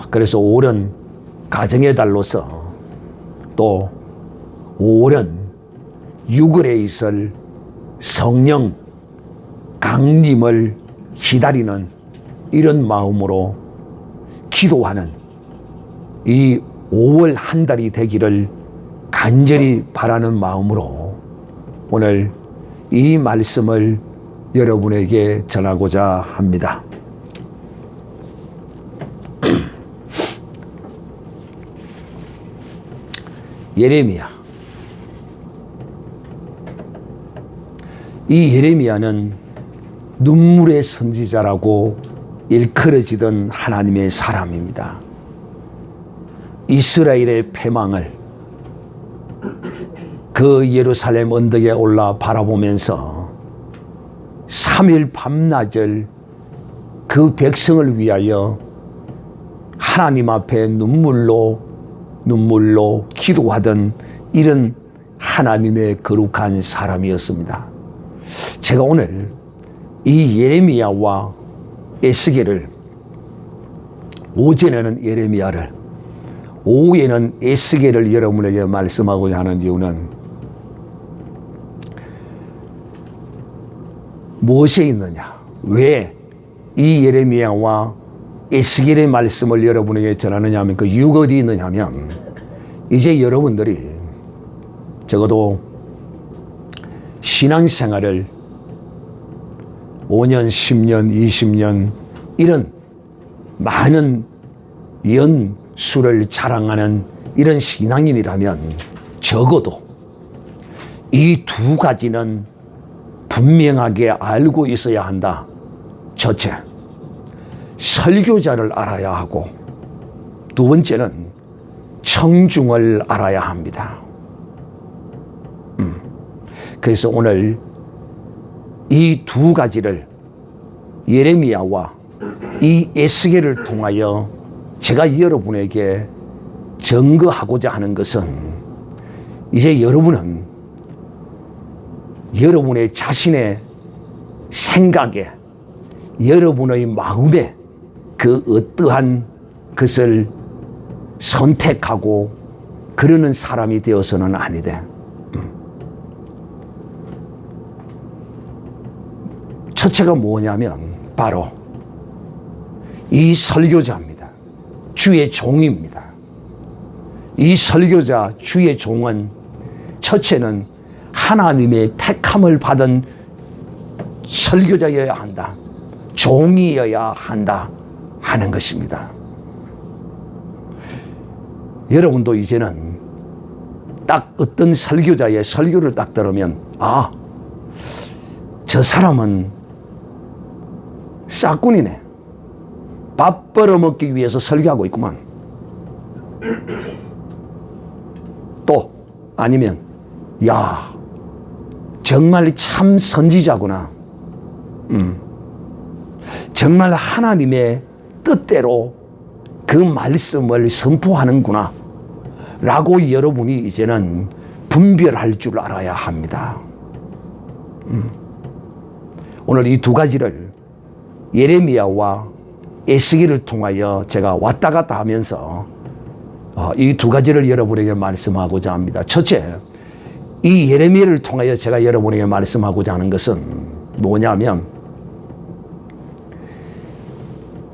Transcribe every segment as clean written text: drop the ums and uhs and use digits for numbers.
그래서 5월은 가정의 달로서 또 5월은 6월에 있을 성령 강림을 기다리는 이런 마음으로 기도하는 이 5월 한 달이 되기를 간절히 바라는 마음으로 오늘 이 말씀을 여러분에게 전하고자 합니다. 예레미야. 이 예레미야는 눈물의 선지자라고 일컬어지던 하나님의 사람입니다. 이스라엘의 패망을 그 예루살렘 언덕에 올라 바라보면서 3일 밤낮을 그 백성을 위하여 하나님 앞에 눈물로 기도하던 이런 하나님의 거룩한 사람이었습니다. 제가 오늘 이 예레미야와 에스겔을, 오전에는 예레미야를, 오후에는 에스겔을 여러분에게 말씀하고자 하는 이유는 무엇에 있느냐, 왜 이 예레미야와 에스겔의 말씀을 여러분에게 전하느냐 하면 그 이유가 어디 있느냐 하면, 이제 여러분들이 적어도 신앙생활을 5년, 10년, 20년 이런 많은 연수를 자랑하는 이런 신앙인이라면 적어도 이 두 가지는 분명하게 알고 있어야 한다. 첫째, 설교자를 알아야 하고, 두 번째는 청중을 알아야 합니다. 그래서 오늘 이 두 가지를 예레미야와 이 에스겔을 통하여 제가 여러분에게 증거하고자 하는 것은, 이제 여러분은 여러분의 자신의 생각에, 여러분의 마음에 그 어떠한 것을 선택하고 그러는 사람이 되어서는 아니되, 첫째가 뭐냐면 바로 이 설교자입니다. 주의 종입니다. 이 설교자, 주의 종은 첫째는 하나님의 택함을 받은 설교자여야 한다, 종이어야 한다 하는 것입니다. 여러분도 이제는 딱 어떤 설교자의 설교를 딱 들으면, 아, 저 사람은 싹군이네, 밥 벌어먹기 위해서 설교하고 있구만. 또 아니면, 야, 정말 참 선지자구나, 정말 하나님의 뜻대로 그 말씀을 선포하는구나 라고 여러분이 이제는 분별할 줄 알아야 합니다. 오늘 이 두 가지를 예레미야와 에스겔을 통하여 제가 왔다 갔다 하면서 이 두 가지를 여러분에게 말씀하고자 합니다. 첫째, 이 예레미야를 통하여 제가 여러분에게 말씀하고자 하는 것은 뭐냐면,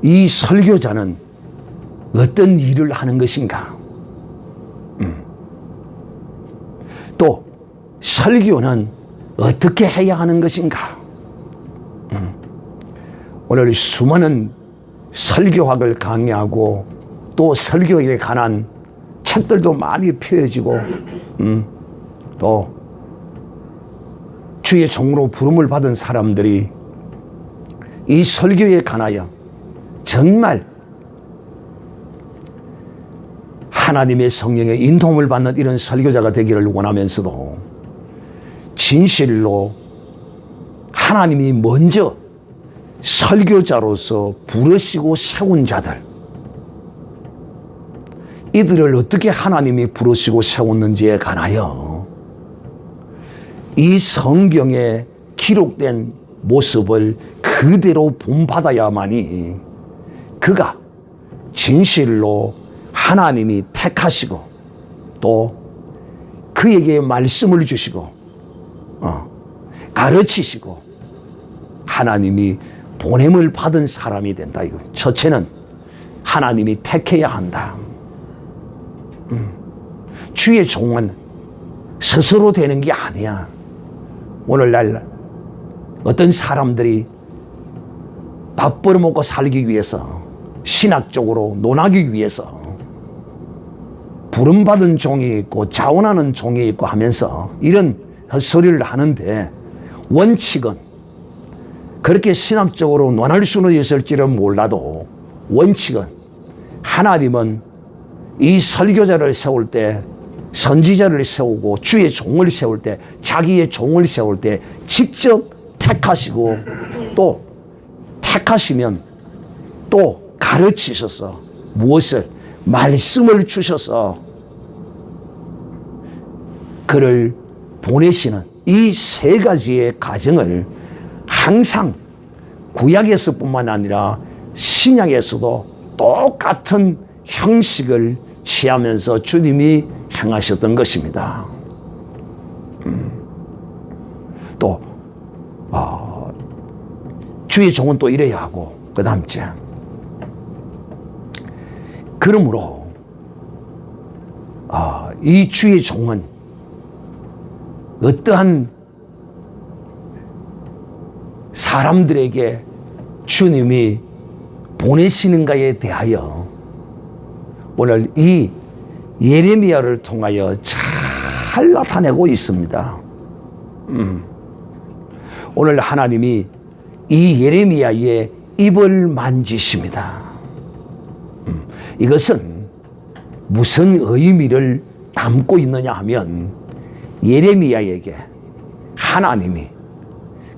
이 설교자는 어떤 일을 하는 것인가, 또 설교는 어떻게 해야 하는 것인가. 오늘 수많은 설교학을 강의하고 또 설교에 관한 책들도 많이 펴지고, 또 주의 종으로 부름을 받은 사람들이 이 설교에 관하여 정말 하나님의 성령의 인도움을 받는 이런 설교자가 되기를 원하면서도, 진실로 하나님이 먼저 설교자로서 부르시고 세운 자들, 이들을 어떻게 하나님이 부르시고 세웠는지에 관하여 이 성경에 기록된 모습을 그대로 본받아야만이 그가 진실로 하나님이 택하시고 또 그에게 말씀을 주시고 가르치시고 하나님이 보냄을 받은 사람이 된다. 이거 첫째는 하나님이 택해야 한다. 주의 종은 스스로 되는 게 아니야. 오늘날 어떤 사람들이 밥 벌어먹고 살기 위해서 신학적으로 논하기 위해서 부름받은 종이 있고 자원하는 종이 있고 하면서 이런 헛소리를 하는데 원칙은 그렇게 신학적으로 논할 수는 있을지는 몰라도 원칙은 하나님은 이 설교자를 세울 때 선지자를 세우고 주의 종을 세울 때 자기의 종을 세울 때 직접 택하시고 또 택하시면 또 가르치셔서 무엇을 말씀을 주셔서 그를 보내시는 이 세 가지의 과정을 항상 구약에서뿐만 아니라 신약에서도 똑같은 형식을 취하면서 주님이 행하셨던 것입니다. 또 주의 종은 또 이래야 하고 그 다음째 그러므로 이 주의 종은 어떠한 사람들에게 주님이 보내시는가에 대하여 오늘 이 예레미야를 통하여 잘 나타내고 있습니다. 오늘 하나님이 이 예레미야의 입을 만지십니다. 이것은 무슨 의미를 담고 있느냐 하면 예레미야에게 하나님이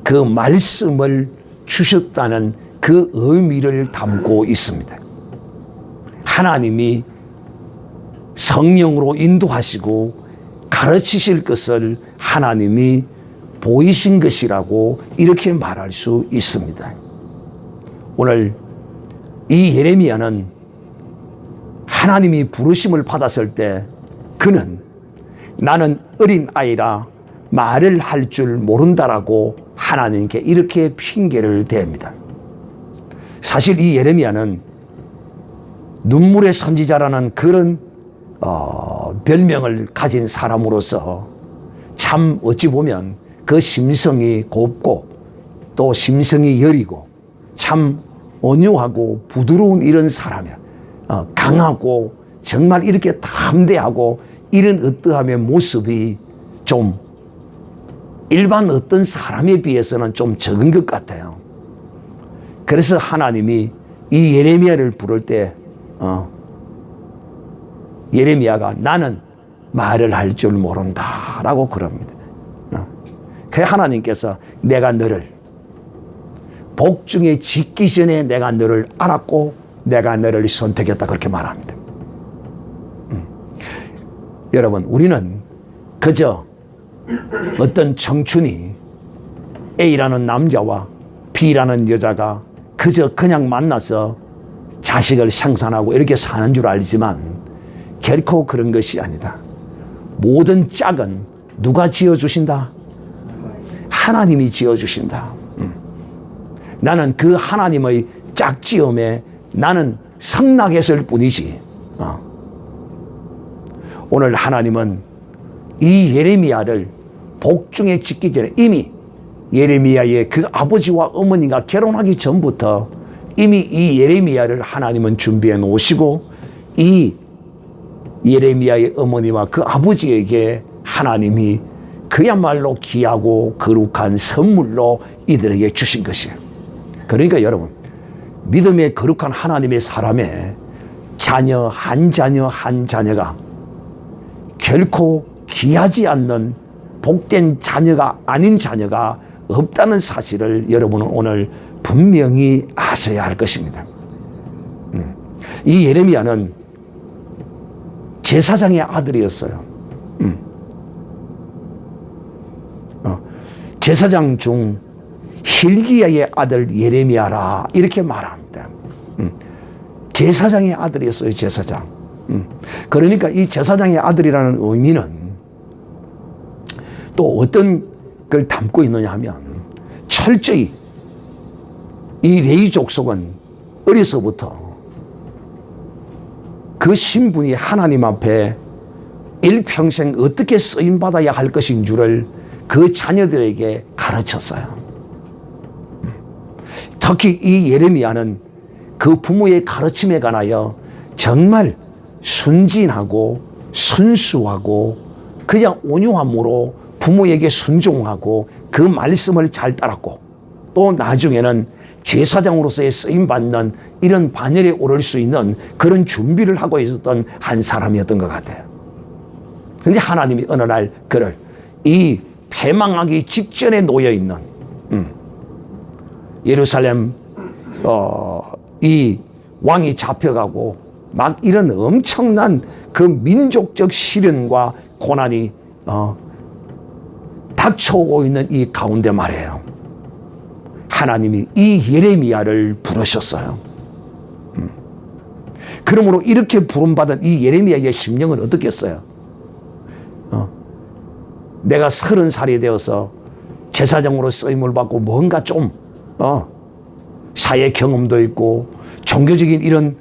그 말씀을 주셨다는 그 의미를 담고 있습니다. 하나님이 성령으로 인도하시고 가르치실 것을 하나님이 보이신 것이라고 이렇게 말할 수 있습니다. 오늘 이 예레미야는 하나님이 부르심을 받았을 때 그는 나는 어린 아이라 말을 할 줄 모른다라고 하나님께 이렇게 핑계를 댑니다. 사실 이 예레미야는 눈물의 선지자라는 그런 별명을 가진 사람으로서 참 어찌 보면 그 심성이 곱고 또 심성이 여리고 참 온유하고 부드러운 이런 사람이야. 강하고 정말 이렇게 담대하고 이런 어떠함의 모습이 좀 일반 어떤 사람에 비해서는 좀 적은 것 같아요. 그래서 하나님이 이 예레미야를 부를 때 예레미야가 나는 말을 할 줄 모른다 라고 그럽니다. 그래서 하나님께서 내가 너를 복중에 짓기 전에 내가 너를 알았고 내가 너를 선택했다 그렇게 말합니다. 여러분 우리는 그저 어떤 청춘이 A라는 남자와 B라는 여자가 그저 그냥 만나서 자식을 생산하고 이렇게 사는 줄 알지만 결코 그런 것이 아니다. 모든 짝은 누가 지어주신다? 하나님이 지어주신다. 나는 그 하나님의 짝지음에 나는 성낙했을 뿐이지. 오늘 하나님은 이 예레미야를 복중에 짓기 전에 이미 예레미야의 그 아버지와 어머니가 결혼하기 전부터 이미 이 예레미야를 하나님은 준비해 놓으시고 이 예레미야의 어머니와 그 아버지에게 하나님이 그야말로 귀하고 거룩한 선물로 이들에게 주신 것이에요. 그러니까 여러분 믿음의 거룩한 하나님의 사람의 자녀 한 자녀가 결코 귀하지 않는 복된 자녀가 아닌 자녀가 없다는 사실을 여러분은 오늘 분명히 아셔야 할 것입니다. 이 예레미야는 제사장의 아들이었어요. 제사장 중 힐기야의 아들 예레미야라 이렇게 말합니다. 제사장의 아들이었어요. 제사장. 그러니까 이 제사장의 아들이라는 의미는 또 어떤 걸 담고 있느냐 하면 철저히 이 레위 족속은 어려서부터 그 신분이 하나님 앞에 일평생 어떻게 쓰임받아야 할 것인 줄을 그 자녀들에게 가르쳤어요. 특히 이 예레미야는 그 부모의 가르침에 관하여 정말 순진하고 순수하고 그냥 온유함으로 부모에게 순종하고 그 말씀을 잘 따랐고 또 나중에는 제사장으로서의 쓰임받는 이런 반열에 오를 수 있는 그런 준비를 하고 있었던 한 사람이었던 것 같아요. 그런데 하나님이 어느 날 그를 이 패망하기 직전에 놓여있는 예루살렘 이 왕이 잡혀가고 막 이런 엄청난 그 민족적 시련과 고난이 닥쳐오고 있는 이 가운데 말이에요. 하나님이 이 예레미야를 부르셨어요. 그러므로 이렇게 부름받은 이 예레미야의 심령은 어떻겠어요? 내가 30살이 되어서 제사장으로 쓰임을 받고 뭔가 좀 사회 경험도 있고 종교적인 이런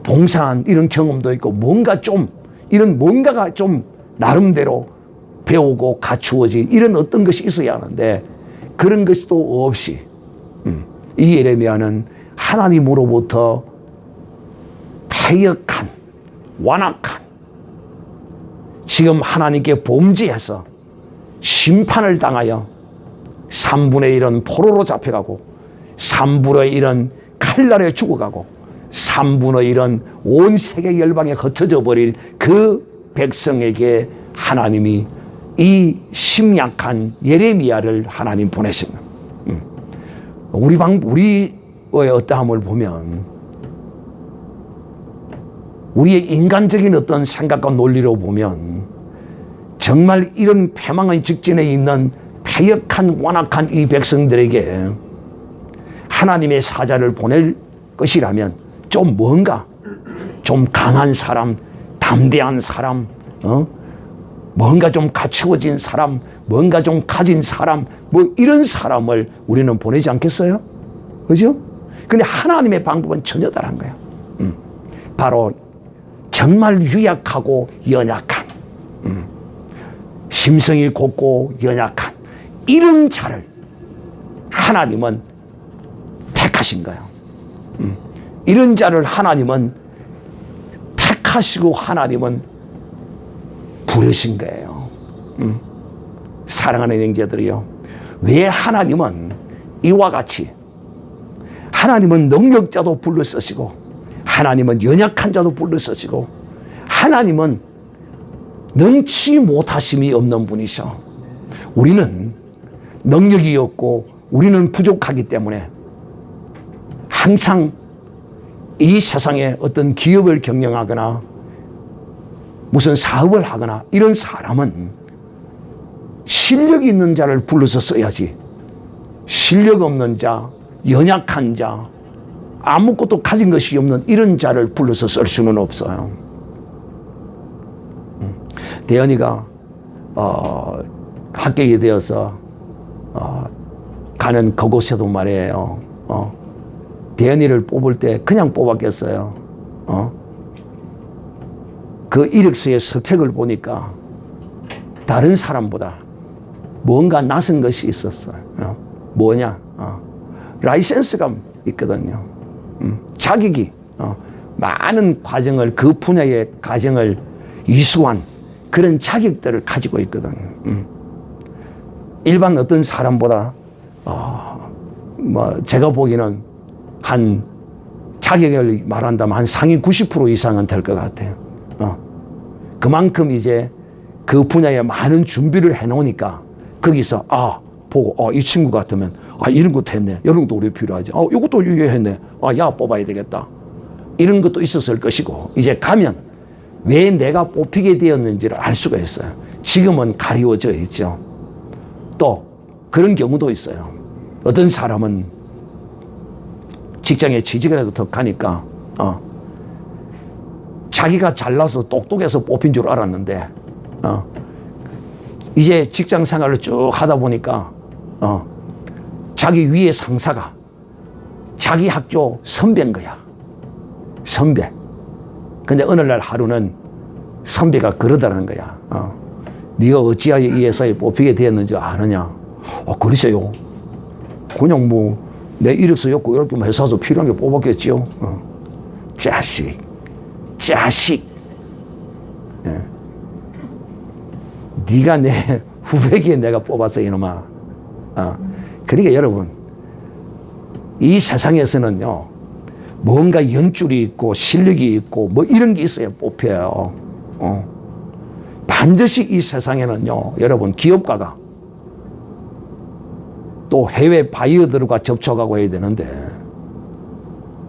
봉사한 이런 경험도 있고 뭔가 좀 이런 뭔가가 좀 나름대로 배우고 갖추어진 이런 어떤 것이 있어야 하는데 그런 것이 또 없이 이 예레미야는 하나님으로부터 패역한 완악한 지금 하나님께 범죄해서 심판을 당하여 3분의 1은 포로로 잡혀가고 3분의 1은 칼날에 죽어가고 3분의 1은 온 세계 열방에 흩어져 버릴 그 백성에게 하나님이 이 심약한 예레미야를 하나님 보내신 겁니다. 우리의 어떠함을 보면 우리의 인간적인 어떤 생각과 논리로 보면 정말 이런 패망의 직전에 있는 패역한 완악한 이 백성들에게 하나님의 사자를 보낼 것이라면 좀 뭔가 좀 강한 사람, 담대한 사람, 뭔가 좀 갖추어진 사람, 뭔가 좀 가진 사람, 뭐 이런 사람을 우리는 보내지 않겠어요? 그죠? 근데 하나님의 방법은 전혀 다른 거예요. 바로 정말 유약하고 연약한, 심성이 곱고 연약한 이런 자를 하나님은 택하신 거예요. 이런 자를 하나님은 택하시고 하나님은 부르신 거예요. 사랑하는 형제들이요, 왜 하나님은 이와 같이 하나님은 능력자도 불러 쓰시고 하나님은 연약한 자도 불러 쓰시고 하나님은 능치 못하심이 없는 분이셔. 우리는 능력이 없고 우리는 부족하기 때문에 항상 이 세상에 어떤 기업을 경영하거나 무슨 사업을 하거나 이런 사람은 실력 있는 자를 불러서 써야지 실력 없는 자, 연약한 자, 아무것도 가진 것이 없는 이런 자를 불러서 쓸 수는 없어요. 대현이가 합격이 되어서 가는 그곳에도 말이에요. 대현이를 뽑을 때 그냥 뽑았겠어요. 그 이력서의 스펙을 보니까 다른 사람보다 뭔가 낯선 것이 있었어요. 뭐냐? 라이센스가 있거든요. 자격이 많은 과정을 그 분야의 과정을 이수한 그런 자격들을 가지고 있거든요. 일반 어떤 사람보다 뭐 제가 보기에는 한 자격을 말한다면 한 상위 90% 이상은 될 것 같아요. 그만큼 이제 그 분야에 많은 준비를 해놓으니까 거기서 보고 이 친구 같으면 이런 것도 했네, 이런 것도 우리 필요하지, 이것도 유효했네, 야 뽑아야 되겠다, 이런 것도 있었을 것이고 이제 가면 왜 내가 뽑히게 되었는지를 알 수가 있어요. 지금은 가리워져 있죠. 또 그런 경우도 있어요. 어떤 사람은 직장에 취직을 해도 더 가니까 자기가 잘나서 똑똑해서 뽑힌 줄 알았는데 이제 직장 생활을 쭉 하다 보니까 자기 위에 상사가 자기 학교 선배인 거야. 선배. 근데 어느 날 하루는 선배가 그러더라는 거야. 네가 어찌하여 이 회사에 뽑히게 되었는지 아느냐? 글쎄요. 그냥 뭐 내 이력서였고 이렇게 회사도 필요한 게 뽑았겠지요. 자식. 예. 네가 내 후배기에 내가 뽑았어 이놈아. 그러니까 여러분 이 세상에서는요 뭔가 연줄이 있고 실력이 있고 뭐 이런 게 있어야 뽑혀요. 반드시 이 세상에는요 여러분 기업가가 또 해외 바이어들과 접촉하고 해야 되는데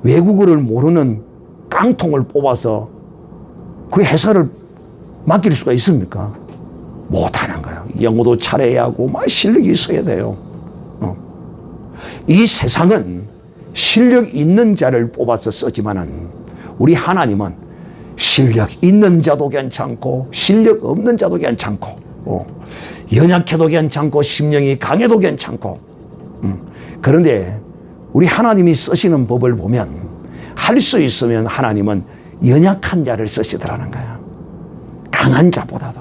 외국어를 모르는 깡통을 뽑아서 그 회사를 맡길 수가 있습니까? 못하는 거예요. 영어도 잘해야 하고 막 실력이 있어야 돼요. 이 세상은 실력 있는 자를 뽑아서 쓰지만은 우리 하나님은 실력 있는 자도 괜찮고 실력 없는 자도 괜찮고 연약해도 괜찮고 심령이 강해도 괜찮고 그런데 우리 하나님이 쓰시는 법을 보면 할 수 있으면 하나님은 연약한 자를 쓰시더라는 거야. 강한 자보다도.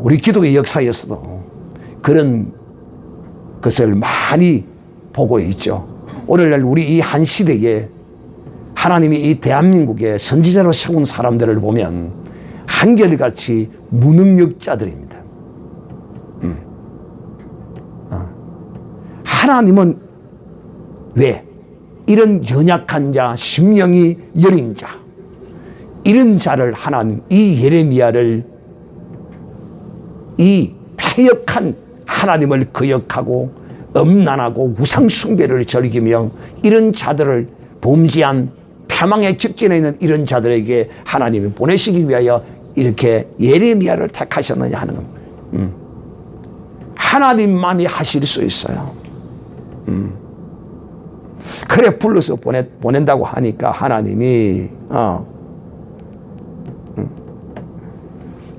우리 기독의 역사에서도 그런 것을 많이 보고 있죠. 오늘날 우리 이 한 시대에 하나님이 이 대한민국에 선지자로 세운 사람들을 보면 한결같이 무능력자들입니다. 하나님은 왜 이런 연약한 자, 심령이 여린 자, 이런 자를 하나님, 이 예레미야를 이 패역한 하나님을 거역하고 엄난하고 우상숭배를 즐기며 이런 자들을 범죄한 패망의 직전에 있는 이런 자들에게 하나님이 보내시기 위하여 이렇게 예레미야를 택하셨느냐 하는 겁니다. 하나님만이 하실 수 있어요. 그래 불러서 보낸다고 하니까 하나님이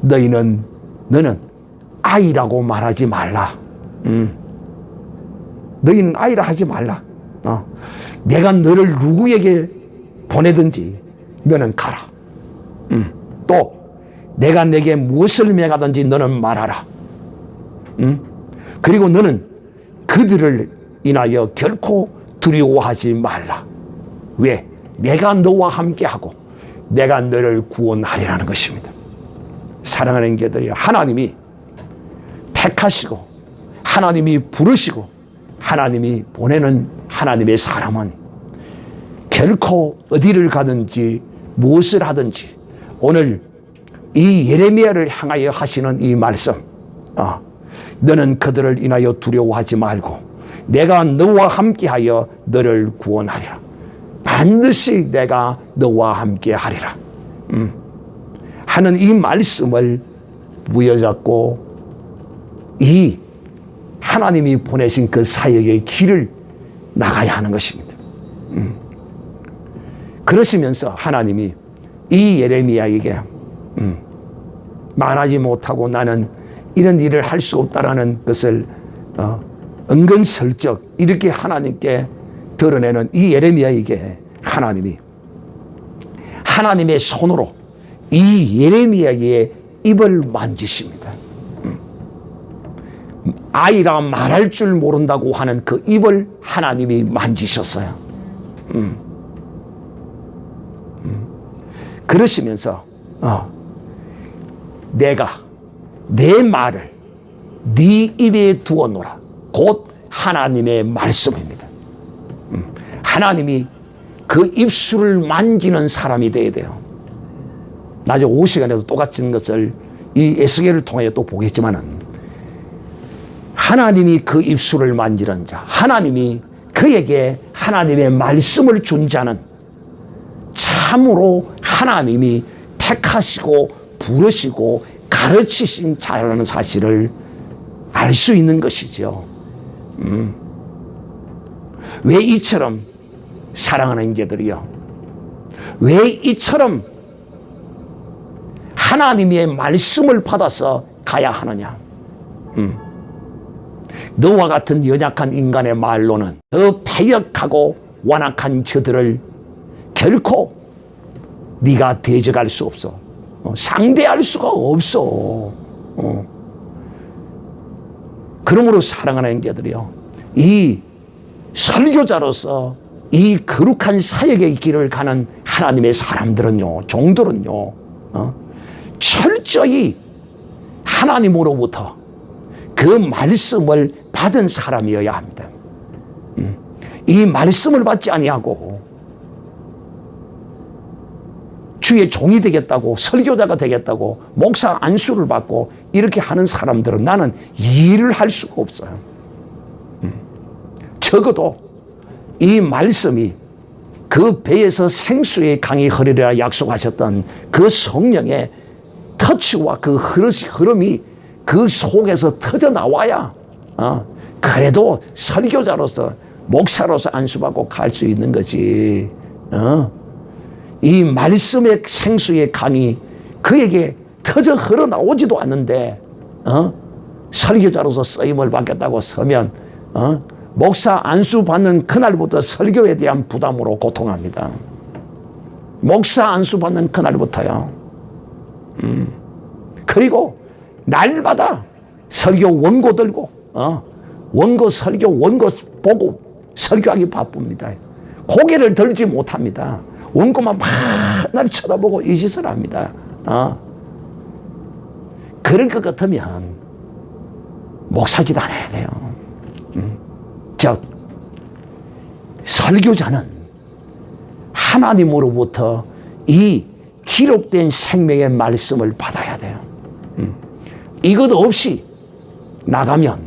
너는 아이라고 말하지 말라. 너희는 아이라 하지 말라. 내가 너를 누구에게 보내든지 너는 가라. 또 내가 내게 무엇을 명하든지 너는 말하라. 그리고 너는 그들을 인하여 결코 두려워하지 말라. 왜? 내가 너와 함께하고 내가 너를 구원하리라는 것입니다. 사랑하는 자들이여, 하나님이 택하시고 하나님이 부르시고 하나님이 보내는 하나님의 사람은 결코 어디를 가든지 무엇을 하든지 오늘 이 예레미야를 향하여 하시는 이 말씀, 너는 그들을 인하여 두려워하지 말고 내가 너와 함께하여 너를 구원하리라. 반드시 내가 너와 함께하리라 하는 이 말씀을 부여잡고 이 하나님이 보내신 그 사역의 길을 나가야 하는 것입니다. 그러시면서 하나님이 이 예레미야에게 말하지 못하고 나는 이런 일을 할 수 없다라는 것을 은근슬쩍 이렇게 하나님께 드러내는 이 예레미야에게 하나님이 하나님의 손으로 이 예레미야의 입을 만지십니다. 아이라 말할 줄 모른다고 하는 그 입을 하나님이 만지셨어요. 그러시면서 내가 내 말을 네 입에 두어놓으라. 곧 하나님의 말씀입니다. 하나님이 그 입술을 만지는 사람이 돼야 돼요. 나중에 오후 시간에도 똑같은 것을 이 에스겔을 통해 또 보겠지만은 하나님이 그 입술을 만지는 자, 하나님이 그에게 하나님의 말씀을 준 자는 참으로 하나님이 택하시고 부르시고 가르치신 자라는 사실을 알 수 있는 것이죠. 왜 이처럼 사랑하는 자들이요, 왜 이처럼 하나님의 말씀을 받아서 가야 하느냐? 너와 같은 연약한 인간의 말로는 더 패역하고 완악한 저들을 결코 네가 대적할 수 없어. 상대할 수가 없어. 그러므로 사랑하는 형제들이요, 이 설교자로서 이 거룩한 사역의 길을 가는 하나님의 사람들은요, 종들은요, 철저히 하나님으로부터 그 말씀을 받은 사람이어야 합니다. 이 말씀을 받지 아니하고 주의 종이 되겠다고, 설교자가 되겠다고, 목사 안수를 받고 이렇게 하는 사람들은 나는 일을 할 수가 없어요. 적어도 이 말씀이 그 배에서 생수의 강이 흐르리라 약속하셨던 그 성령의 터치와 그 흐름이 그 속에서 터져 나와야 그래도 설교자로서, 목사로서 안수받고 갈 수 있는 거지. 이 말씀의 생수의 강이 그에게 터져 흘러나오지도 않는데 설교자로서 쓰임을 받겠다고 서면 목사 안수 받는 그날부터 설교에 대한 부담으로 고통합니다. 목사 안수 받는 그날부터요. 그리고 날마다 설교 원고 들고 원고 설교 원고 보고 설교하기 바쁩니다. 고개를 들지 못합니다. 원고만 날 쳐다보고 이 짓을 합니다. 그럴 것 같으면 목사짓 안 해야 돼요. 즉 설교자는 하나님으로부터 이 기록된 생명의 말씀을 받아야 돼요. 이것 없이 나가면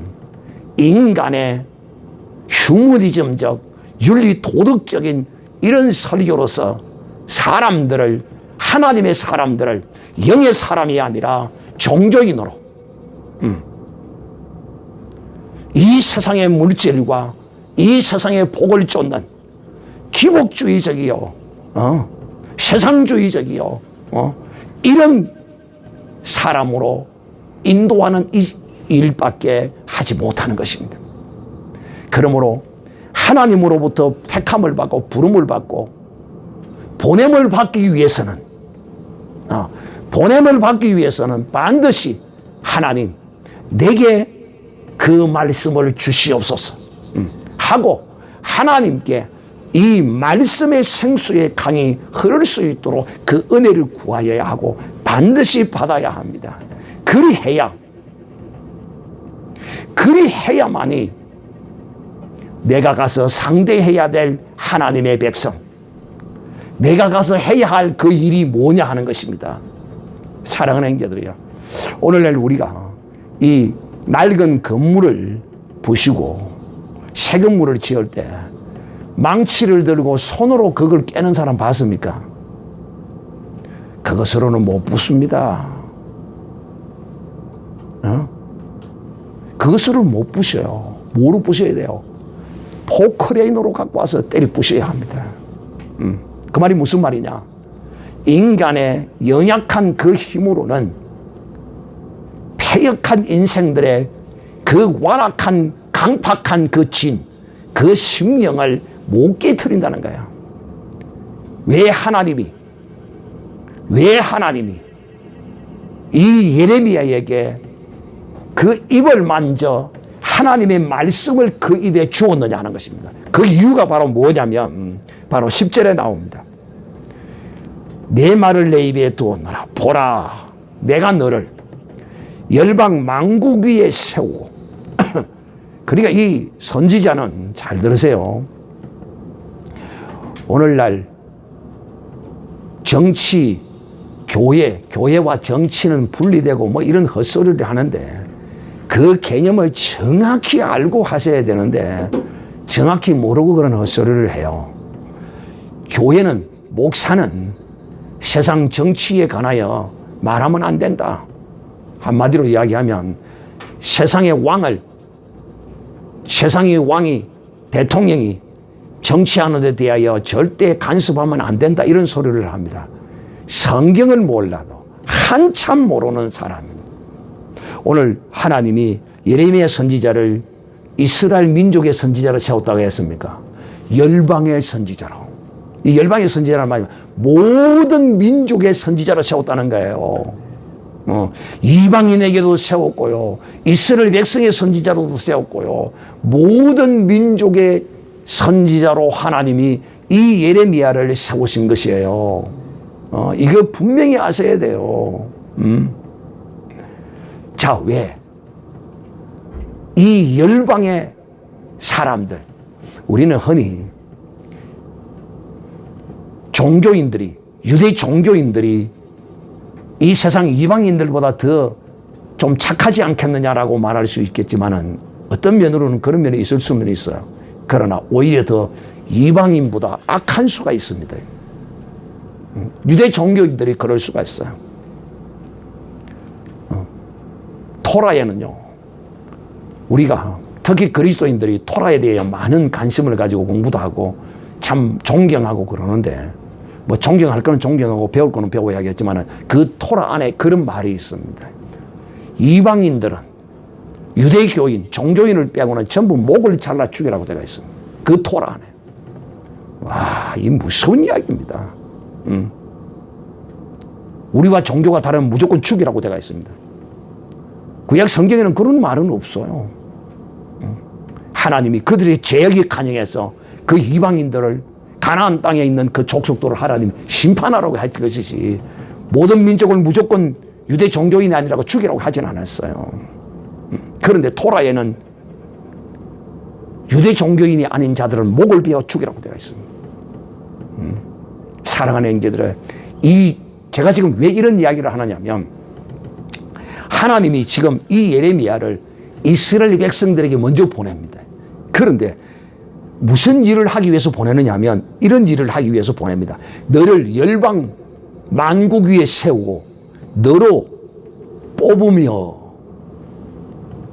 인간의 휴머니즘적 윤리 도덕적인 이런 설교로서 사람들을, 하나님의 사람들을 영의 사람이 아니라 종교인으로 이 세상의 물질과 이 세상의 복을 쫓는 기복주의적이요, 세상주의적이요, 이런 사람으로 인도하는 이 일밖에 하지 못하는 것입니다. 그러므로 하나님으로부터 택함을 받고 부름을 받고 보냄을 받기 위해서는 반드시 하나님 내게 그 말씀을 주시옵소서 하고 하나님께 이 말씀의 생수의 강이 흐를 수 있도록 그 은혜를 구하여야 하고 반드시 받아야 합니다. 그리해야만이 내가 가서 상대해야 될 하나님의 백성, 내가 가서 해야 할 그 일이 뭐냐 하는 것입니다. 사랑하는 형제들이요, 오늘날 우리가 이 낡은 건물을 부수고 새 건물을 지을 때 망치를 들고 손으로 그걸 깨는 사람 봤습니까? 그것으로는 못 부숩니다. 그것으로는 못 부셔요. 뭐로 부셔야 돼요? 포크레인으로 갖고 와서 때려 부셔야 합니다. 그 말이 무슨 말이냐? 인간의 연약한 그 힘으로는 패역한 인생들의 그 완악한 강팍한 그 진, 그 심령을 못 깨트린다는 거예요. 왜 하나님이 이 예레미야에게 그 입을 만져 하나님의 말씀을 그 입에 주었느냐 하는 것입니다. 그 이유가 바로 뭐냐면 바로 10절에 나옵니다. 내 말을 내 입에 두었노라. 보라, 내가 너를 열방 만국 위에 세우고 그러니까 이 선지자는 잘 들으세요. 오늘날 정치, 교회와 정치는 분리되고 뭐 이런 헛소리를 하는데 그 개념을 정확히 알고 하셔야 되는데 정확히 모르고 그런 헛소리를 해요. 교회는, 목사는 세상 정치에 관하여 말하면 안 된다. 한마디로 이야기하면 세상의 왕이, 대통령이 정치하는 데 대하여 절대 간섭하면 안 된다 이런 소리를 합니다. 성경을 몰라도 한참 모르는 사람입니다. 오늘 하나님이 예레미야 선지자를 이스라엘 민족의 선지자로 세웠다고 했습니까? 열방의 선지자로. 이 열방의 선지자란 말이면 모든 민족의 선지자로 세웠다는 거예요. 이방인에게도 세웠고요. 이스라엘 백성의 선지자로도 세웠고요. 모든 민족의 선지자로 하나님이 이 예레미야를 세우신 것이에요. 이거 분명히 아셔야 돼요. 자, 왜? 이 열방의 사람들, 우리는 흔히 종교인들이, 유대 종교인들이 이 세상 이방인들보다 더 좀 착하지 않겠느냐라고 말할 수 있겠지만은 어떤 면으로는 그런 면이 있을 수는 있어요. 그러나 오히려 더 이방인보다 악한 수가 있습니다. 유대 종교인들이 그럴 수가 있어요. 토라에는요, 우리가 특히 그리스도인들이 토라에 대해 많은 관심을 가지고 공부도 하고 참 존경하고 그러는데, 뭐 존경할 거는 존경하고 배울 거는 배워야겠지만 그 토라 안에 그런 말이 있습니다. 이방인들은 유대교인, 종교인을 빼고는 전부 목을 잘라 죽이라고 되어 있습니다. 그 토라 안에. 와, 이 무서운 이야기입니다. 우리와 종교가 다르면 무조건 죽이라고 되어 있습니다. 구약 성경에는 그런 말은 없어요. 하나님이 그들의 죄악이 간영해서 그 이방인들을 가나안 땅에 있는 그 족속들을 하나님 심판하라고 할 것이지, 모든 민족을 무조건 유대 종교인이 아니라고 죽이라고 하진 않았어요. 그런데 토라에는 유대 종교인이 아닌 자들은 목을 베어 죽이라고 되어 있습니다. 사랑하는 형제들의, 제가 지금 왜 이런 이야기를 하느냐면, 하나님이 지금 이 예레미야를 이스라엘 백성들에게 먼저 보냅니다. 그런데 무슨 일을 하기 위해서 보내느냐 하면 이런 일을 하기 위해서 보냅니다. 너를 열방 만국 위에 세우고 너로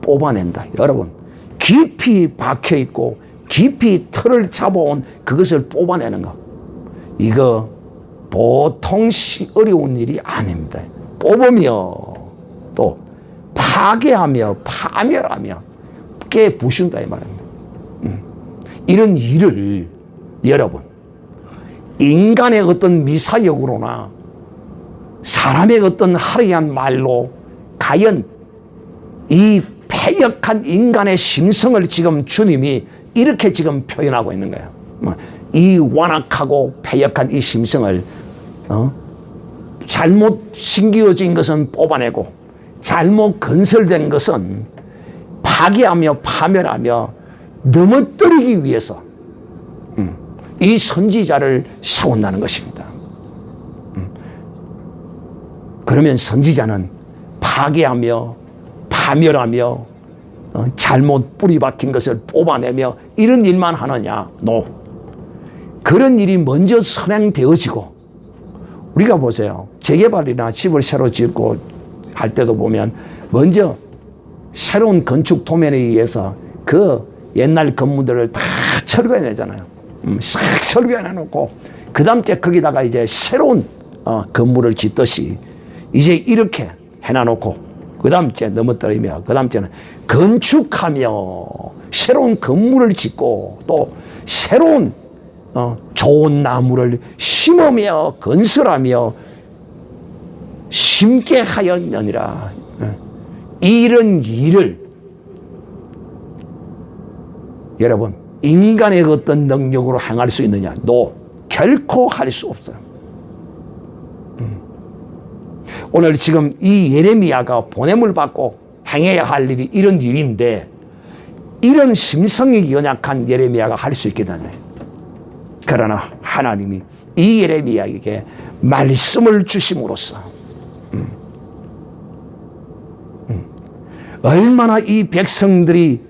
뽑아낸다. 여러분, 깊이 박혀있고 깊이 틀을 잡아온 그것을 뽑아내는 거, 이거 보통 어려운 일이 아닙니다. 뽑으며 또 파괴하며 파멸하며 깨부순다 이 말입니다. 이런 일을 여러분, 인간의 어떤 미사역으로나 사람의 어떤 화려한 말로 과연 이 패역한 인간의 심성을 지금 주님이 이렇게 지금 표현하고 있는 거예요. 이 완악하고 패역한 이 심성을 잘못 심겨진 것은 뽑아내고 잘못 건설된 것은 파괴하며 파멸하며 넘어뜨리기 위해서 이 선지자를 세운다는 것입니다. 그러면 선지자는 파괴하며 파멸하며 잘못 뿌리 박힌 것을 뽑아내며 이런 일만 하느냐? No. 그런 일이 먼저 선행되어지고, 우리가 보세요. 재개발이나 집을 새로 짓고 할 때도 보면 먼저 새로운 건축 도면에 의해서 그 옛날 건물들을 다 철거해내잖아요. 싹 철거해놓고 그 다음 때 거기다가 이제 새로운 건물을 짓듯이 이제 이렇게 해놔놓고 그 다음 째 넘어뜨리며 그 다음 째는 건축하며 새로운 건물을 짓고 또 새로운 좋은 나무를 심으며 건설하며 심게 하였느니라. 이런 일을 여러분, 인간의 어떤 능력으로 행할 수 있느냐? No. 결코 할 수 없어요. 오늘 지금 이 예레미야가 보냄을 받고 행해야 할 일이 이런 일인데, 이런 심성이 연약한 예레미야가 할 수 있겠느냐? 그러나 하나님이 이 예레미야에게 말씀을 주심으로써 얼마나 이 백성들이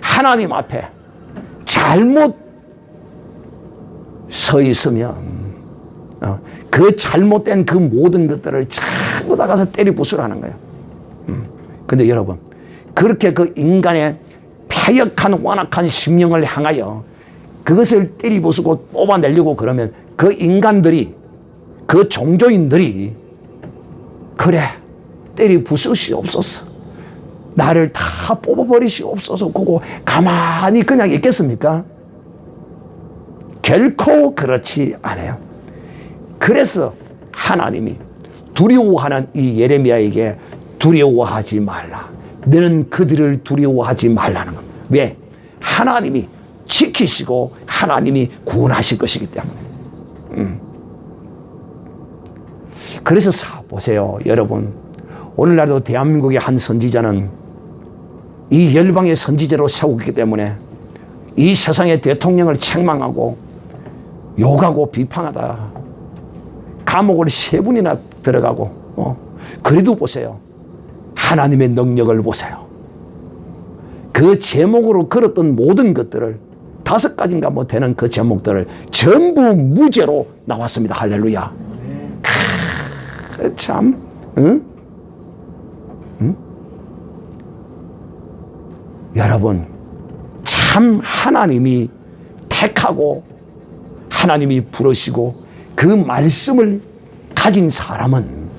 하나님 앞에 잘못 서 있으면 그 잘못된 그 모든 것들을 전부 다 가서 때려 부수라는 거예요. 근데 여러분, 그렇게 그 인간의 패역한 완악한 심령을 향하여 그것을 때리부수고 뽑아내려고 그러면 그 인간들이, 그 종교인들이 그래 때리부수시옵소서, 나를 다 뽑아버리시옵소서 그거 가만히 그냥 있겠습니까? 결코 그렇지 않아요. 그래서 하나님이 두려워하는 이 예레미야에게 두려워하지 말라, 너는 그들을 두려워하지 말라는 겁니다. 왜? 하나님이 지키시고 하나님이 구원하실 것이기 때문에. 그래서 보세요 여러분, 오늘날도 대한민국의 한 선지자는 이 열방의 선지자로 세우기 때문에 이 세상의 대통령을 책망하고 욕하고 비판하다 감옥을 3번이나 들어가고, 그래도 보세요, 하나님의 능력을 보세요. 그 제목으로 걸었던 모든 것들을 5가지인가 뭐 되는 그 제목들을 전부 무죄로 나왔습니다. 할렐루야. 참, 응? 응? 여러분, 참 하나님이 택하고 하나님이 부르시고 그 말씀을 가진 사람은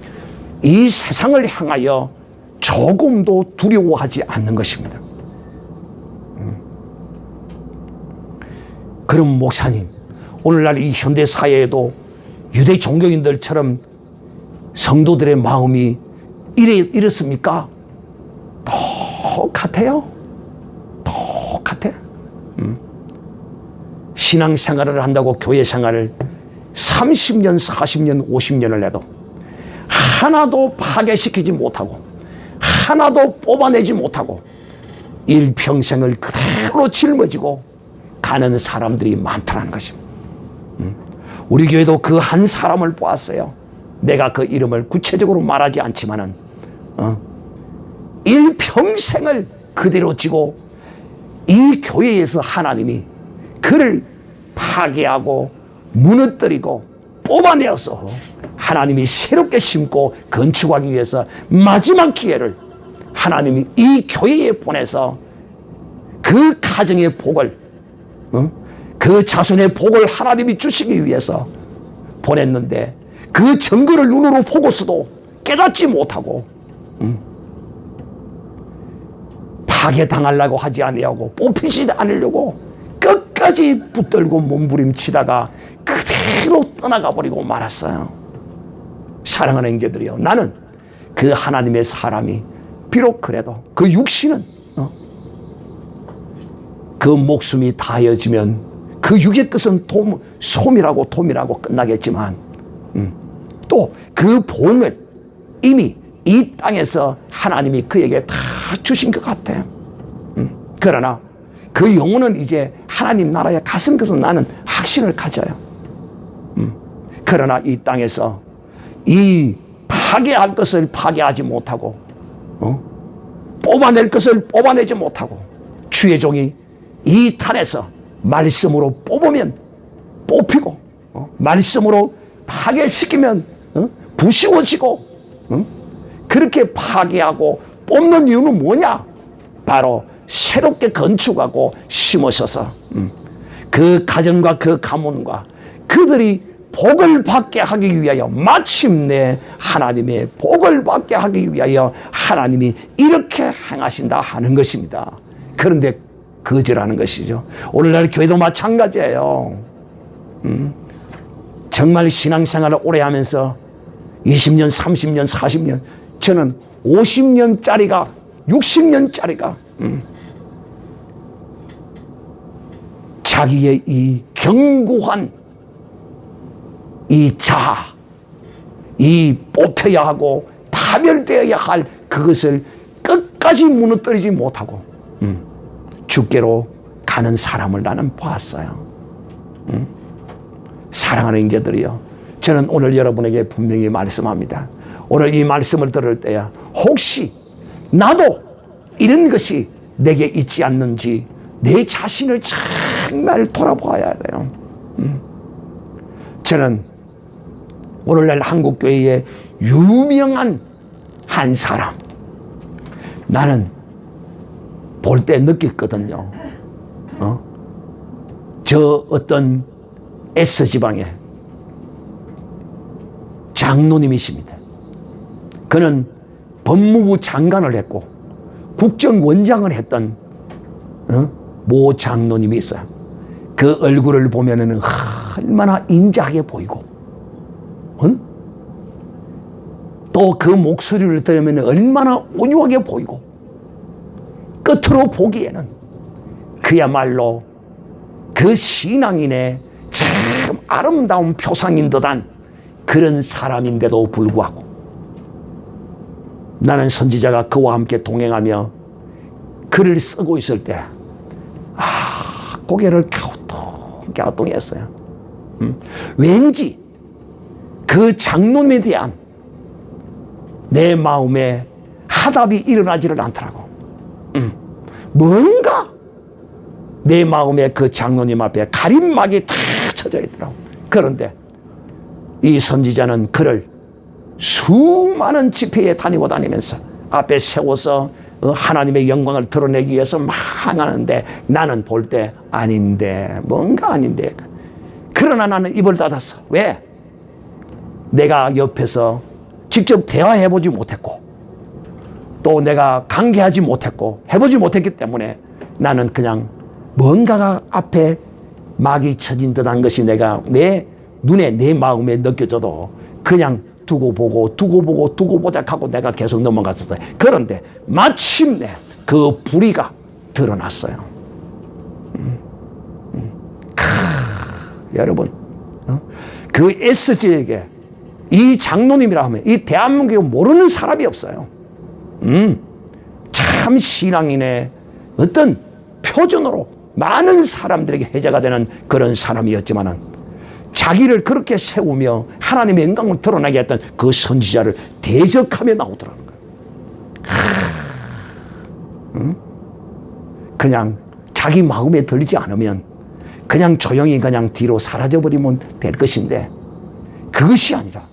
이 세상을 향하여 조금도 두려워하지 않는 것입니다. 그럼 목사님, 오늘날 이 현대 사회에도 유대 종교인들처럼 성도들의 마음이 이렇습니까? 똑같아요. 똑같아. 신앙생활을 한다고 교회 생활을 30년, 40년, 50년을 해도 하나도 파괴시키지 못하고 하나도 뽑아내지 못하고 일평생을 그대로 짊어지고 가는 사람들이 많다는 것입니다. 우리 교회도 그 한 사람을 보았어요. 내가 그 이름을 구체적으로 말하지 않지만은 일평생을 그대로 지고 이 교회에서 하나님이 그를 파괴하고 무너뜨리고 뽑아내어서 하나님이 새롭게 심고 건축하기 위해서 마지막 기회를 하나님이 이 교회에 보내서 그 가정의 복을, 그 자손의 복을 하나님이 주시기 위해서 보냈는데 그 증거를 눈으로 보고서도 깨닫지 못하고 파괴당하려고 하지 아니하고 뽑히지 않으려고 끝까지 붙들고 몸부림치다가 그대로 떠나가 버리고 말았어요. 사랑하는 형제들이요, 나는 그 하나님의 사람이 비록 그래도 그 육신은 그 목숨이 다해지면 그 육의 끝은 솜이라고 돔이라고 끝나겠지만 또 그 복을 이미 이 땅에서 하나님이 그에게 다 주신 것 같아요. 그러나 그 영혼은 이제 하나님 나라에 갔은 것은 나는 확신을 가져요. 그러나 이 땅에서 이 파괴할 것을 파괴하지 못하고 뽑아낼 것을 뽑아내지 못하고 주의 종이 이 탄에서 말씀으로 뽑으면 뽑히고 말씀으로 파괴시키면 부시워지고 그렇게 파괴하고 뽑는 이유는 뭐냐? 바로 새롭게 건축하고 심으셔서 그 가정과 그 가문과 그들이 복을 받게 하기 위하여 마침내 하나님의 복을 받게 하기 위하여 하나님이 이렇게 행하신다 하는 것입니다. 그런데 거절하는 것이죠. 오늘날 교회도 마찬가지예요. 정말 신앙생활을 오래 하면서 20년, 30년, 40년, 저는 50년짜리가 60년짜리가 자기의 이 견고한 이 자아, 이 뽑혀야 하고 파멸되어야 할 그것을 끝까지 무너뜨리지 못하고 죽게로 가는 사람을 나는 보았어요. 사랑하는 형제들이요, 저는 오늘 여러분에게 분명히 말씀합니다. 오늘 이 말씀을 들을 때야 혹시 나도 이런 것이 내게 있지 않는지 내 자신을 정말 돌아보아야 돼요. 저는 오늘날 한국교회의 유명한 한 사람, 나는 볼 때 느꼈거든요. 저 어떤 S지방의 장로님이십니다. 그는 법무부 장관을 했고 국정원장을 했던 모 장로님이 있어요. 그 얼굴을 보면은 얼마나 인자하게 보이고 또 그 목소리를 들으면 얼마나 온유하게 보이고 끝으로 보기에는 그야말로 그 신앙인의 참 아름다운 표상인 듯한 그런 사람인데도 불구하고 나는 선지자가 그와 함께 동행하며 글을 쓰고 있을 때 고개를 갸우뚱했어요. 왠지 그 장로님에 대한 내 마음에 화답이 일어나지를 않더라고. 뭔가 내 마음에 그 장로님 앞에 가림막이 다 쳐져 있더라고. 그런데 이 선지자는 그를 수많은 집회에 다니면서 앞에 세워서 하나님의 영광을 드러내기 위해서 막 하는데 나는 볼 때 아닌데 뭔가 아닌데 그러나 나는 입을 닫았어. 왜? 내가 옆에서 직접 대화해보지 못했고 또 내가 관계하지 못했고 해보지 못했기 때문에 나는 그냥 뭔가가 앞에 막이 쳐진 듯한 것이 내가 내 눈에 내 마음에 느껴져도 그냥 두고 보자 하고 내가 계속 넘어갔었어요. 그런데 마침내 그 불의가 드러났어요. 여러분 그 S지에게 이 장로님이라 하면 이 대한민국에 모르는 사람이 없어요. 참 신앙인의 어떤 표준으로 많은 사람들에게 해자가 되는 그런 사람이었지만은 자기를 그렇게 세우며 하나님의 영광을 드러나게 했던 그 선지자를 대적하며 나오더라는 거예요. 그냥 자기 마음에 들리지 않으면 그냥 조용히 그냥 뒤로 사라져버리면 될 것인데 그것이 아니라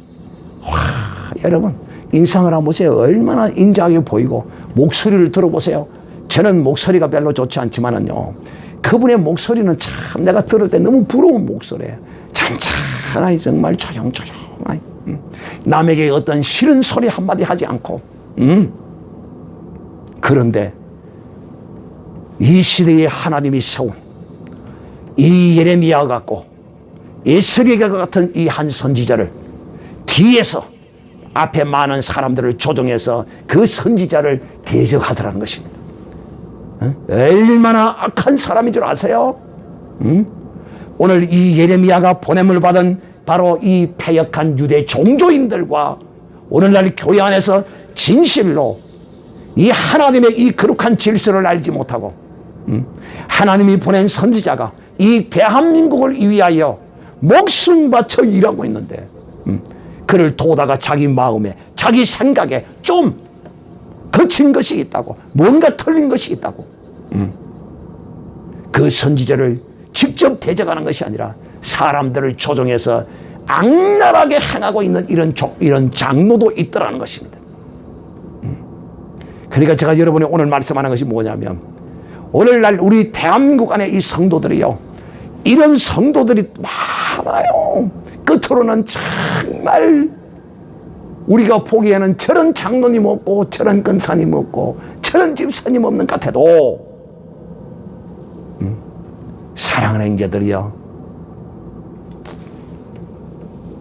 여러분 인상을 한번 보세요. 얼마나 인자하게 보이고 목소리를 들어보세요. 저는 목소리가 별로 좋지 않지만은요 그분의 목소리는 참 내가 들을 때 너무 부러운 목소리예요. 찬찬하니 정말 조용조용하니 남에게 어떤 싫은 소리 한마디 하지 않고 그런데 이 시대에 하나님이 세운 이 예레미야 같고 에스겔과 같은 이 한 선지자를 뒤에서 앞에 많은 사람들을 조종해서 그 선지자를 대적하더라는 것입니다. 얼마나 악한 사람인 줄 아세요? 오늘 이 예레미야가 보냄을 받은 바로 이 패역한 유대 종교인들과 오늘날 교회 안에서 진실로 이 하나님의 이 거룩한 질서를 알지 못하고 하나님이 보낸 선지자가 이 대한민국을 위하여 목숨 바쳐 일하고 있는데 그를 도다가 자기 마음에 자기 생각에 좀 거친 것이 있다고 뭔가 틀린 것이 있다고 그 선지자를 직접 대적하는 것이 아니라 사람들을 조종해서 악랄하게 행하고 있는 이런 장로도 있더라는 것입니다. 그러니까 제가 여러분이 오늘 말씀하는 것이 뭐냐면 오늘날 우리 대한민국 안에 이 성도들이요 이런 성도들이 많아요. 끝으로는 정말 우리가 보기에는 저런 장로님 없고 저런 권사님 없고 저런 집사님 없는 것 같아도 사랑하는 형제들이요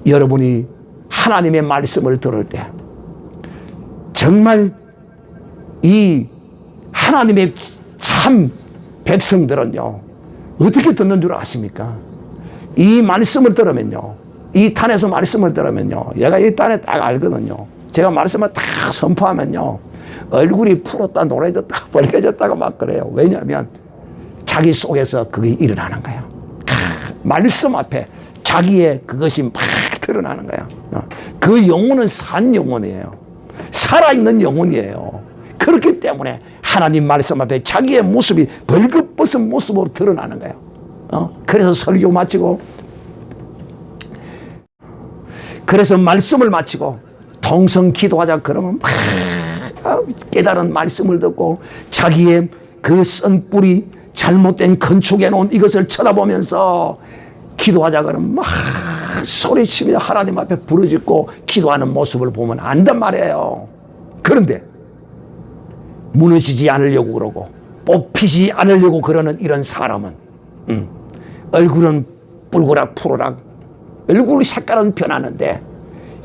여러분이 하나님의 말씀을 들을 때 정말 이 하나님의 참 백성들은요 어떻게 듣는 줄 아십니까? 이 말씀을 들으면요 이 탄에서 말씀을 들으면요 얘가 이 탄에 딱 알거든요. 제가 말씀을 딱 선포하면요 얼굴이 풀었다 노래졌다 벌개졌다고 막 그래요. 왜냐하면 자기 속에서 그게 일어나는 거예요. 말씀 앞에 자기의 그것이 막 드러나는 거예요. 그 영혼은 산 영혼이에요. 살아있는 영혼이에요. 그렇기 때문에 하나님 말씀 앞에 자기의 모습이 벌겋벗은 모습으로 드러나는 거예요. 그래서 설교 마치고 그래서 말씀을 마치고 통성 기도하자 그러면 막 깨달은 말씀을 듣고 자기의 그 쓴 뿌리 잘못된 건축해 놓은 이것을 쳐다보면서 기도하자 그러면 막 소리치며 하나님 앞에 부르짖고 기도하는 모습을 보면 안단 말이에요. 그런데 무너지지 않으려고 그러고 뽑히지 않으려고 그러는 이런 사람은 얼굴은 뿔그락 푸르락 얼굴 색깔은 변하는데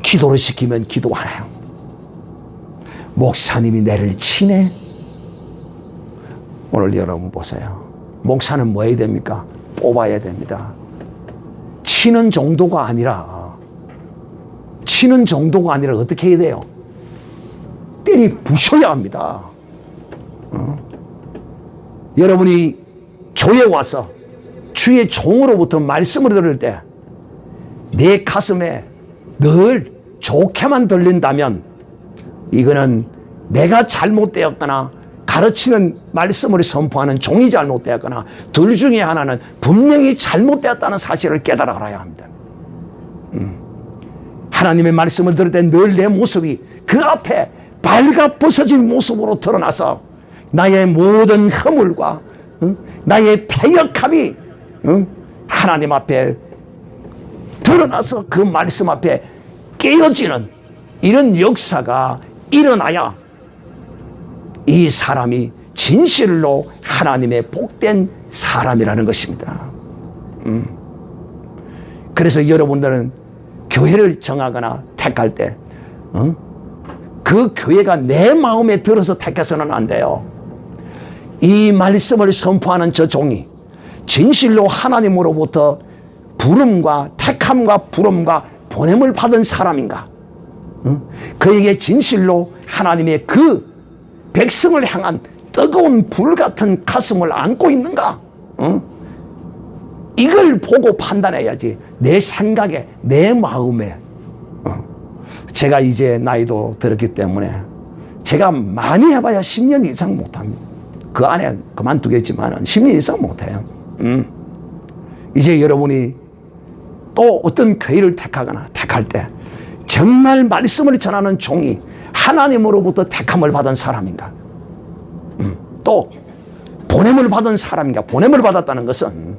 기도를 시키면 기도 안 해요. 목사님이 내를 치네. 오늘 여러분 보세요. 목사는 뭐 해야 됩니까? 뽑아야 됩니다. 치는 정도가 아니라 어떻게 해야 돼요? 때리 부셔야 합니다. 여러분이 교회 와서 주의 종으로부터 말씀을 들을 때 내 가슴에 늘 좋게만 들린다면 이거는 내가 잘못되었거나 가르치는 말씀을 선포하는 종이 잘못되었거나 둘 중에 하나는 분명히 잘못되었다는 사실을 깨달아 알아야 합니다. 하나님의 말씀을 들을 때 늘 내 모습이 그 앞에 발가 벗어진 모습으로 드러나서 나의 모든 허물과 나의 패역함이 하나님 앞에 드러나서 그 말씀 앞에 깨어지는 이런 역사가 일어나야 이 사람이 진실로 하나님의 복된 사람이라는 것입니다. 그래서 여러분들은 교회를 정하거나 택할 때 그 교회가 내 마음에 들어서 택해서는 안 돼요. 이 말씀을 선포하는 저 종이 진실로 하나님으로부터 부름과 택함과 부름과 보냄을 받은 사람인가? 그에게 진실로 하나님의 그 백성을 향한 뜨거운 불 같은 가슴을 안고 있는가? 이걸 보고 판단해야지. 내 생각에, 내 마음에. 제가 이제 나이도 들었기 때문에 제가 많이 해봐야 10년 이상 못합니다. 그 안에 그만두겠지만 10년 이상 못해요. 이제 여러분이 또 어떤 교회를 택할 때 정말 말씀을 전하는 종이 하나님으로부터 택함을 받은 사람인가? 또 보냄을 받은 사람인가? 보냄을 받았다는 것은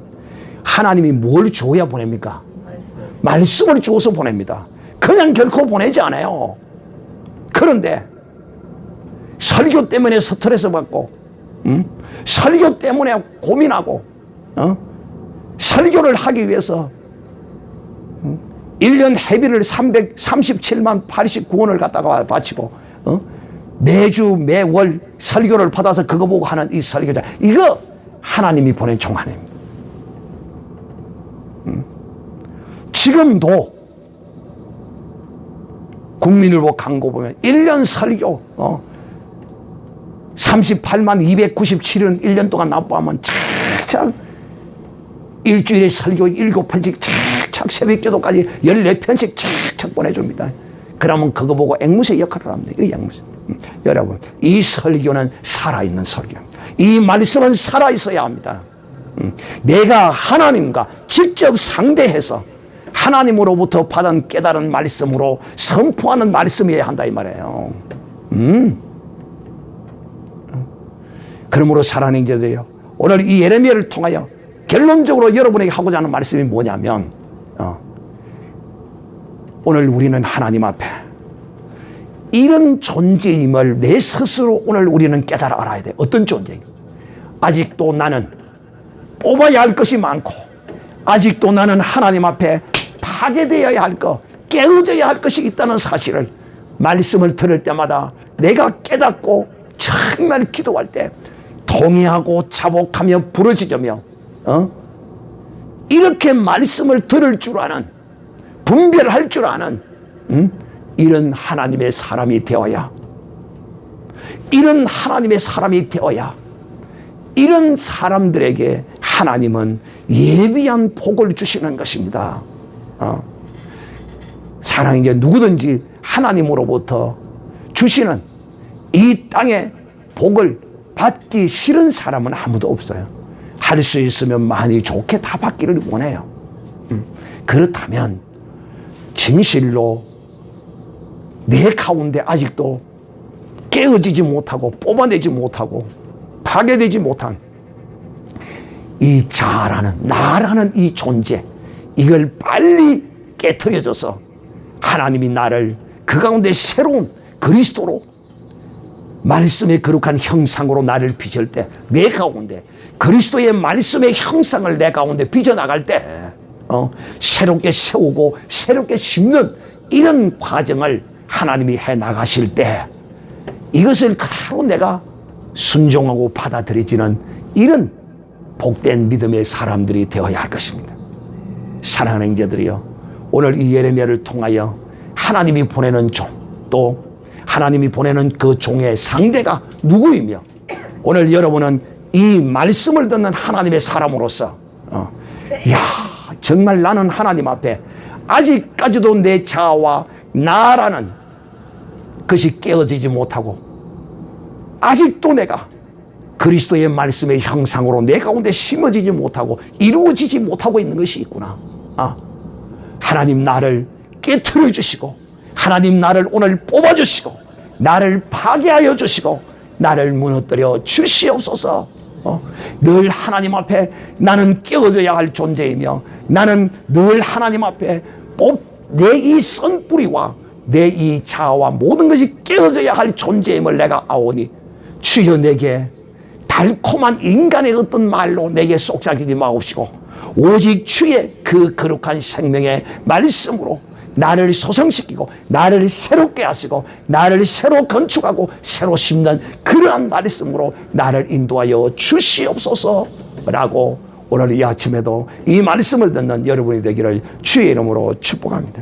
하나님이 뭘 줘야 보냅니까? 말씀을 주어서 보냅니다. 그냥 결코 보내지 않아요. 그런데 설교 때문에 스트레스 받고 설교 때문에 고민하고 설교를 하기 위해서 1년 회비를 337만 89원을 갖다가 바치고 매주 매월 설교를 받아서 그거 보고 하는 이 설교자, 이거 하나님이 보낸 종 아닙니다. 지금도 국민일보 광고 보면 1년 설교 38만 297원 1년 동안 납부하면 착착 일주일에 설교 7편씩 착착 새벽기도까지 14편씩 착착 보내줍니다. 그러면 그거 보고 앵무새 역할을 합니다. 이 앵무새. 여러분, 이 설교는 살아있는 설교입니다. 이 말씀은 살아있어야 합니다. 내가 하나님과 직접 상대해서 하나님으로부터 받은 깨달은 말씀으로 선포하는 말씀이어야 한다 이 말이에요. 그러므로 사랑하는 이제들요, 오늘 이 예레미야를 통하여 결론적으로 여러분에게 하고자 하는 말씀이 뭐냐면 오늘 우리는 하나님 앞에 이런 존재임을 내 스스로 오늘 우리는 깨달아 알아야 돼. 어떤 존재인가? 아직도 나는 뽑아야 할 것이 많고 아직도 나는 하나님 앞에 파괴되어야 할 것, 깨어져야 할 것이 있다는 사실을 말씀을 들을 때마다 내가 깨닫고 정말 기도할 때 동의하고 자복하며 부르짖으며 이렇게 말씀을 들을 줄 아는, 분별할 줄 아는 이런 하나님의 사람이 되어야, 이런 하나님의 사람이 되어야 이런 사람들에게 하나님은 예비한 복을 주시는 것입니다. 사랑이 이제 누구든지 하나님으로부터 주시는 이 땅의 복을 받기 싫은 사람은 아무도 없어요. 할 수 있으면 많이 좋게 다 받기를 원해요. 그렇다면 진실로 내 가운데 아직도 깨어지지 못하고 뽑아내지 못하고 파괴되지 못한 이 자라는 나라는 이 존재, 이걸 빨리 깨트려줘서 하나님이 나를 그 가운데 새로운 그리스도로 말씀의 거룩한 형상으로 나를 빚을 때, 내 가운데 그리스도의 말씀의 형상을 내 가운데 빚어나갈 때 새롭게 세우고 새롭게 심는 이런 과정을 하나님이 해나가실 때, 이것을 그대로 내가 순종하고 받아들여지는 이런 복된 믿음의 사람들이 되어야 할 것입니다. 사랑하는 형제들이여, 오늘 이 예레미야를 통하여 하나님이 보내는 종, 또 하나님이 보내는 그 종의 상대가 누구이며, 오늘 여러분은 이 말씀을 듣는 하나님의 사람으로서 정말 나는 하나님 앞에 아직까지도 내 자아와 나라는 것이 깨어지지 못하고, 아직도 내가 그리스도의 말씀의 형상으로 내 가운데 심어지지 못하고 이루어지지 못하고 있는 것이 있구나. 하나님 나를 깨트려 주시고, 하나님 나를 오늘 뽑아 주시고, 나를 파괴하여 주시고, 나를 무너뜨려 주시옵소서. 늘 하나님 앞에 나는 깨어져야 할 존재이며, 나는 늘 하나님 앞에 내 이 선뿌리와 내 이 자아와 모든 것이 깨어져야 할 존재임을 내가 아오니, 주여 내게 달콤한 인간의 어떤 말로 내게 속삭이지 마옵시고, 오직 주의 그 거룩한 생명의 말씀으로 나를 소성시키고 나를 새롭게 하시고 나를 새로 건축하고 새로 심는 그러한 말씀으로 나를 인도하여 주시옵소서라고 오늘 이 아침에도 이 말씀을 듣는 여러분이 되기를 주의 이름으로 축복합니다.